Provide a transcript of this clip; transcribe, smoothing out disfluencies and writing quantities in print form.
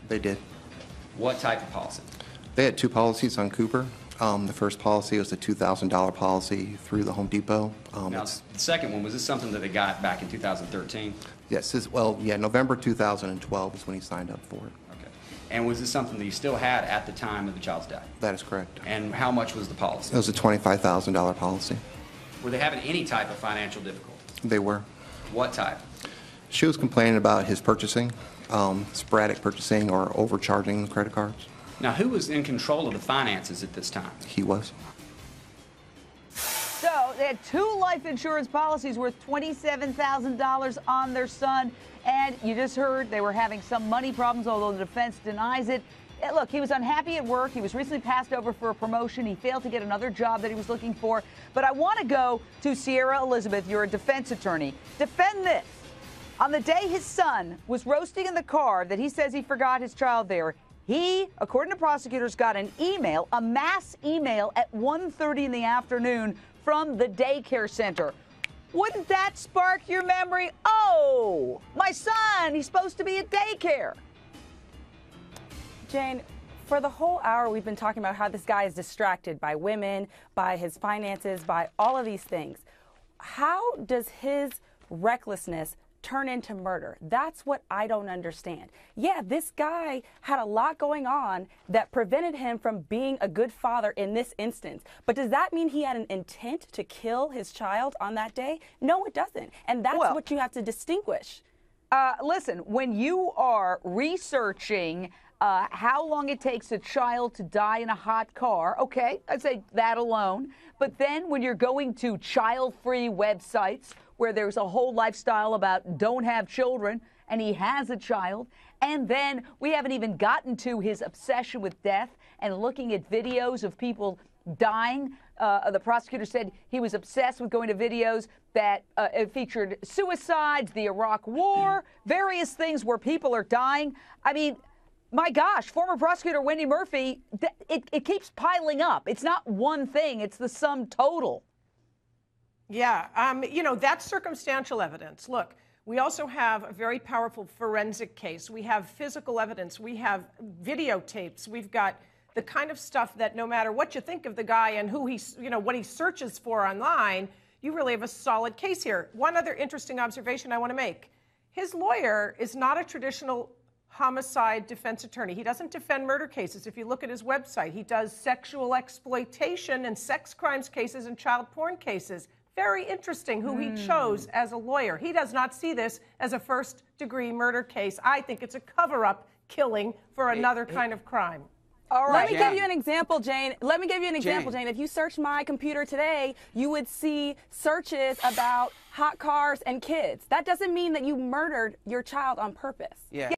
They did. What type of policy? They had two policies on Cooper. The first policy was the $2,000 policy through the Home Depot. Now, the second one, was this something that they got back in 2013? Yes, well, yeah, November 2012 is when he signed up for it. Okay. And was this something that you still had at the time of the child's death? That is correct. And how much was the policy? It was a $25,000 policy. Were they having any type of financial difficulty? They were. What type? She was complaining about his purchasing, sporadic purchasing or overcharging the credit cards. Now, who was in control of the finances at this time? He was. So they had two life insurance policies worth $27,000 on their son. And you just heard they were having some money problems, although the defense denies it. Look, he was unhappy at work. He was recently passed over for a promotion. He failed to get another job that he was looking for. But I want to go to Sierra Elizabeth. You're a defense attorney. Defend this. On the day his son was roasting in the car that he says he forgot his child there, he, according to prosecutors, got an email, a mass email at 1:30 in the afternoon from the daycare center. Wouldn't that spark your memory? Oh, my son, he's supposed to be at daycare. Jane, for the whole hour, we've been talking about how this guy is distracted by women, by his finances, by all of these things. How does his recklessness turn into murder? That's what I don't understand. Yeah, this guy had a lot going on that prevented him from being a good father in this instance. But does that mean he had an intent to kill his child on that day? No, it doesn't. And that's what you have to distinguish. Listen, when you are researching how long it takes a child to die in a hot car, okay, I'd say that alone. But then when you're going to child-free websites where there's a whole lifestyle about don't have children, and he has a child, and then we haven't even gotten to his obsession with death and looking at videos of people dying. The prosecutor said he was obsessed with going to videos that featured suicides, the Iraq War, various things where people are dying. I mean, my gosh, former prosecutor Wendy Murphy, it keeps piling up. It's not one thing, it's the sum total. Yeah, you know, that's circumstantial evidence. Look, we also have a very powerful forensic case. We have physical evidence. We have videotapes. We've got the kind of stuff that no matter what you think of the guy and who he's, you know, what he searches for online, you really have a solid case here. One other interesting observation I want to make. His lawyer is not a traditional homicide defense attorney. He doesn't defend murder cases. If you look at his website, he does sexual exploitation and sex crimes cases and child porn cases. Very interesting who he chose as a lawyer. He does not see this as a first-degree murder case. I think it's a cover-up killing for another kind of crime. All right. Let me give you an example, Jane. Let me give you an example, Jane. If you search my computer today, you would see searches about hot cars and kids. That doesn't mean that you murdered your child on purpose. Yeah.